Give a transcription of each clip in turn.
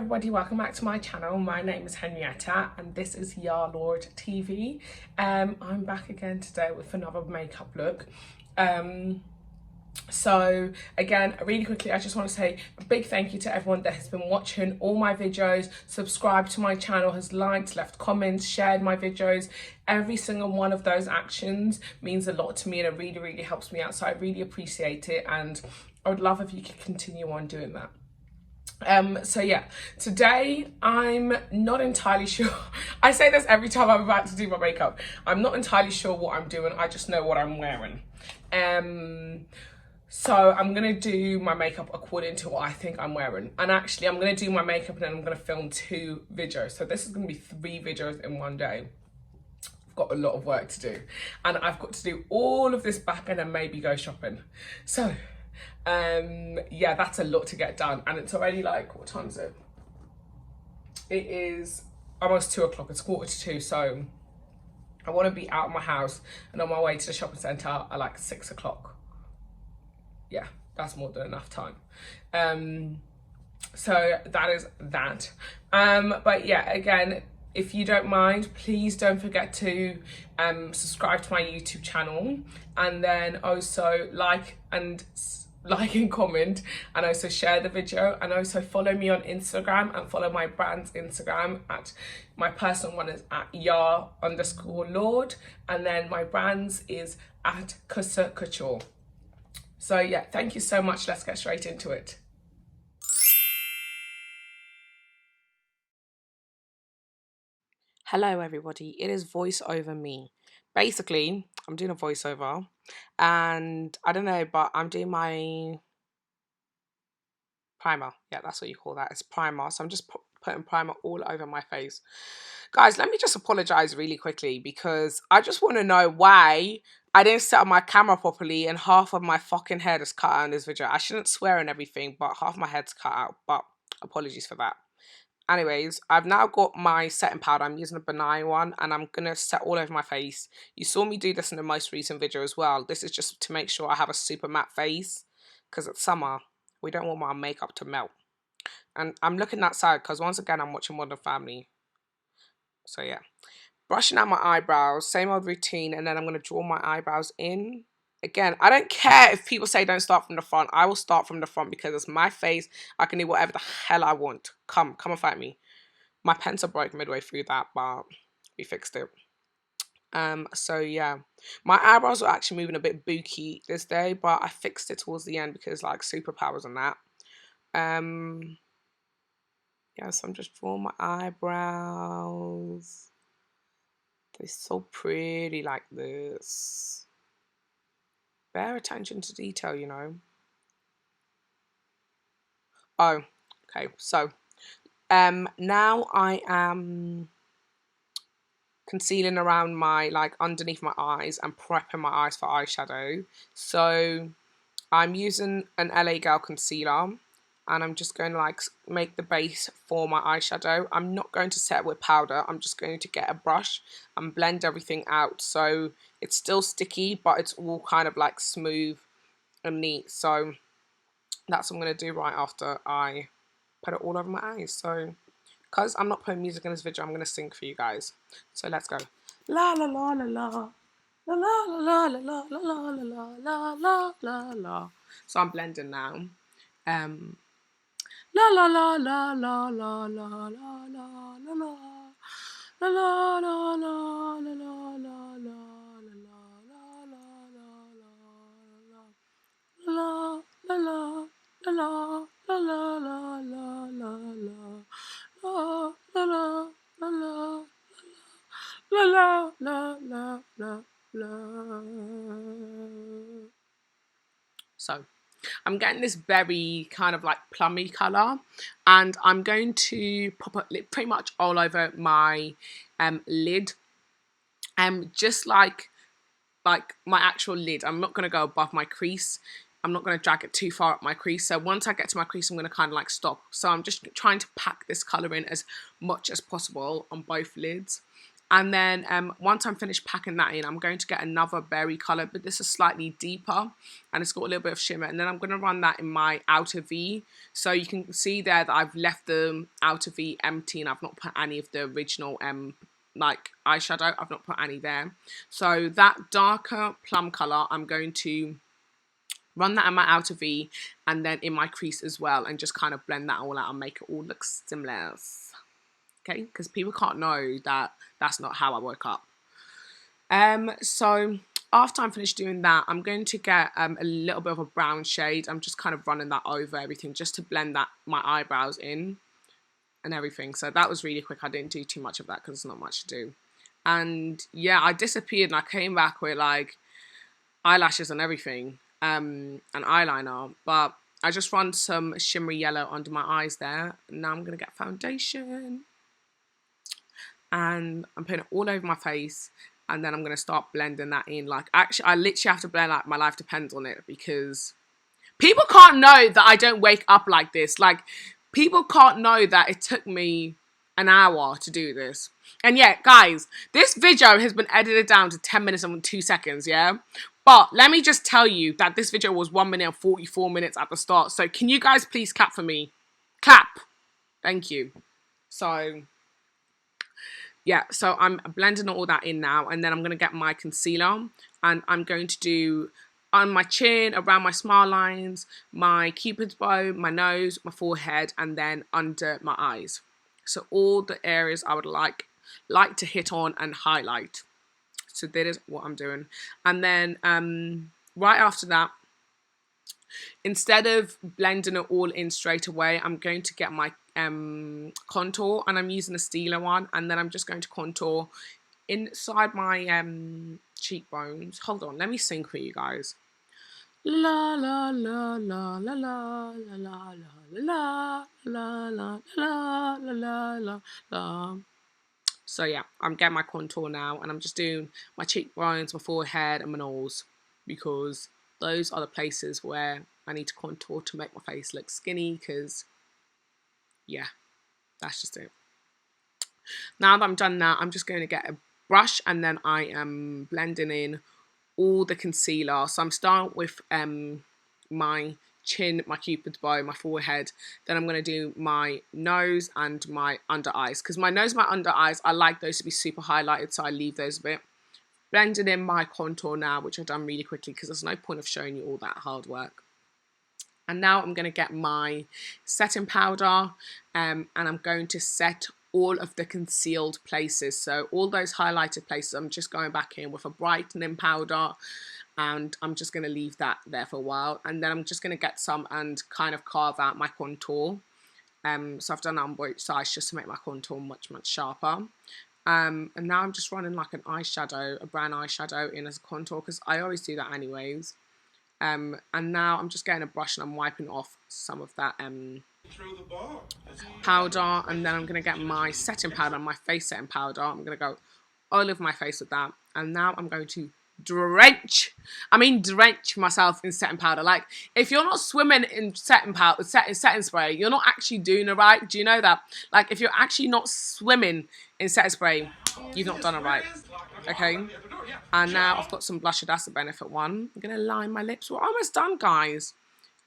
everybody, welcome back to my channel. My name is Henrietta and this is Lord TV. I'm back again today with another makeup look. So again, really quickly, I just want to say a big thank you to everyone that has been watching all my videos, subscribed to my channel, has liked, left comments, shared my videos. Every single one of those actions means a lot to me and it really helps me out, so I really appreciate it and I would love if you could continue on doing that. So yeah, today I'm not entirely sure. I say this every time I'm about to do my makeup. I'm not entirely sure what I'm doing, I just know what I'm wearing. So I'm gonna do my makeup according to what I think I'm wearing. And actually I'm gonna do my makeup and then I'm gonna film 2 videos. So this is gonna be 3 videos in one day. I've got a lot of work to do. And I've got to do all of this back and then maybe go shopping. So yeah, that's a lot to get done, and it's already like, what time is it? It is almost 2 o'clock, it's 1:45, so I want to be out of my house and on my way to the shopping centre at like 6 o'clock. Yeah, that's more than enough time. So that is that. But yeah, again, if you don't mind, please don't forget to subscribe to my YouTube channel, and then also like and comment, and also share the video, and also follow me on Instagram and follow my brand's Instagram. At my personal one is at @ya_lord, and then my brand's is at Couture. So yeah, thank you so much. Let's get straight into it. Hello everybody, it is voice over me. Basically, I'm doing a voiceover and I don't know, but I'm doing my primer. Yeah, that's what you call that. It's primer. So I'm just putting primer all over my face. Guys, let me just apologize really quickly because I just want to know why I didn't set up my camera properly and half of my fucking head is cut out in this video. I shouldn't swear and everything, but half my head's cut out, but apologies for that. Anyways, I've now got my setting powder. I'm using a Ben Nye one and I'm going to set all over my face. You saw me do this in the most recent video as well. This is just to make sure I have a super matte face because it's summer. We don't want my makeup to melt. And I'm looking that side because once again, I'm watching Modern Family. So yeah. Brushing out my eyebrows, same old routine, and then I'm going to draw my eyebrows in. Again, I don't care if people say don't start from the front. I will start from the front because it's my face. I can do whatever the hell I want. Come and fight me. My pencil broke midway through that, but we fixed it. So yeah, my eyebrows were actually moving a bit booky this day, but I fixed it towards the end because like superpowers and that. Yeah, so I'm just drawing my eyebrows. They're so pretty like this. Bear attention to detail, you know. Oh, okay. So, now I am concealing around my, like, underneath my eyes and prepping my eyes for eyeshadow. So, I'm using an LA Girl concealer. And I'm just going to like make the base for my eyeshadow. I'm not going to set it with powder. I'm just going to get a brush and blend everything out. So it's still sticky, but it's all kind of like smooth and neat. So that's what I'm going to do right after I put it all over my eyes. So because I'm not putting music in this video, I'm going to sing for you guys. So let's go. La la la la la. La la la la la la la la la la la la. So I'm blending now. La la la la la la la la la la la la la la la la So I'm getting this very kind of like plummy colour, and I'm going to pop it pretty much all over my lid, just like my actual lid. I'm not going to go above my crease. I'm not going to drag it too far up my crease. So once I get to my crease, I'm going to kind of like stop. So I'm just trying to pack this colour in as much as possible on both lids. And then once I'm finished packing that in, I'm going to get another berry colour, but this is slightly deeper and it's got a little bit of shimmer. And then I'm going to run that in my outer V. So you can see there that I've left the outer V empty and I've not put any of the original like eyeshadow. I've not put any there. So that darker plum colour, I'm going to run that in my outer V and then in my crease as well, and just kind of blend that all out and make it all look seamless. Okay, because people can't know that that's not how I woke up. So after I'm finished doing that, I'm going to get a little bit of a brown shade. I'm just kind of running that over everything just to blend that my eyebrows in and everything. So that was really quick. I didn't do too much of that because there's not much to do. And yeah, I disappeared and I came back with like eyelashes and everything, and eyeliner, but I just run some shimmery yellow under my eyes there. Now I'm gonna get foundation and I'm putting it all over my face, and then I'm gonna start blending that in. Like, actually, I literally have to blend like my life depends on it, because people can't know that I don't wake up like this. Like, people can't know that it took me an hour to do this. And yeah, guys, this video has been edited down to 10 minutes and 2 seconds, yeah? But let me just tell you that this video was 1 minute and 44 minutes at the start. So can you guys please clap for me? Clap. Thank you. So yeah, so I'm blending all that in now, and then I'm going to get my concealer, and I'm going to do on my chin, around my smile lines, my cupid's bow, my nose, my forehead, and then under my eyes. So all the areas I would like to hit on and highlight. So that is what I'm doing. And then right after that, instead of blending it all in straight away, I'm going to get my contour, and I'm using a Stila one, and then I'm just going to contour inside my cheekbones. Hold on, let me sing for you guys. La la la la la la la la la la la la la la la. So yeah, I'm getting my contour now, and I'm just doing my cheekbones, my forehead, and my nose, because those are the places where I need to contour to make my face look skinny, because yeah, that's just it. Now that I'm done that, I'm just going to get a brush, and then I am blending in all the concealer. So I'm starting with my chin, my cupid's bow, my forehead. Then I'm going to do my nose and my under eyes, because my nose and my under eyes, I like those to be super highlighted, so I leave those a bit. Blending in my contour now, which I've done really quickly because there's no point of showing you all that hard work. And now I'm going to get my setting powder, and I'm going to set all of the concealed places. So all those highlighted places, I'm just going back in with a brightening powder, and I'm just going to leave that there for a while. And then I'm just going to get some and kind of carve out my contour. So I've done that on both sides just to make my contour much, much sharper. And now I'm just running like an eyeshadow, a brown eyeshadow in as a contour, because I always do that anyways. And now I'm just getting a brush and I'm wiping off some of that powder, and then I'm going to get my setting powder, my face setting powder. I'm going to go all over my face with that, and now I'm going to drench myself in setting powder. Like, if you're not swimming in setting powder, setting spray, you're not actually doing it right. Do you know that? Like, if you're actually not swimming in setting spray, you've not done it right. Okay, and now I've got some blusher. That's the Benefit one. I'm gonna line my lips. We're almost done, guys.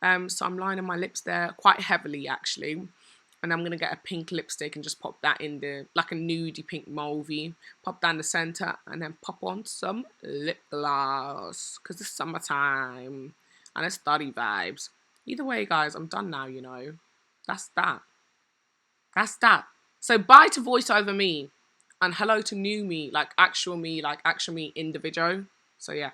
So I'm lining my lips there quite heavily, actually, and I'm gonna get a pink lipstick and just pop that in the, like a nudie pink mauvey. Pop that in the center, and then pop on some lip gloss, because it's summertime and it's study vibes. Either way, guys, I'm done now. You know, that's that. That's that. So bye to voice over me. And hello to new me, like actual me in the video. So yeah.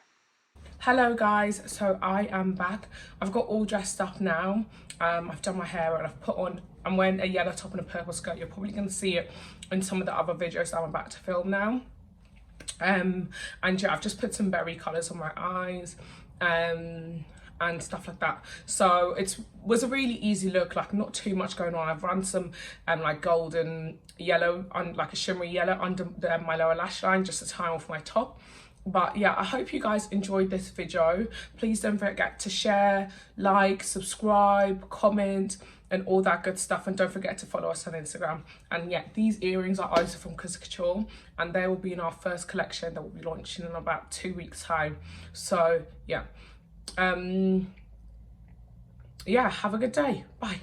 Hello guys, so I am back. I've got all dressed up now. I've done my hair and I'm wearing a yellow top and a purple skirt. You're probably going to see it in some of the other videos that I'm about to film now. And yeah, I've just put some berry colours on my eyes. And stuff like that. So it was a really easy look, like not too much going on. I've run some like golden yellow, like a shimmery yellow under my lower lash line, just to tie off my top. But yeah, I hope you guys enjoyed this video. Please don't forget to share, like, subscribe, comment, and all that good stuff. And don't forget to follow us on Instagram. And yeah, these earrings are also from Couture, and they will be in our first collection that will be launching in about 2 weeks time. So yeah, yeah, have a good day. Bye.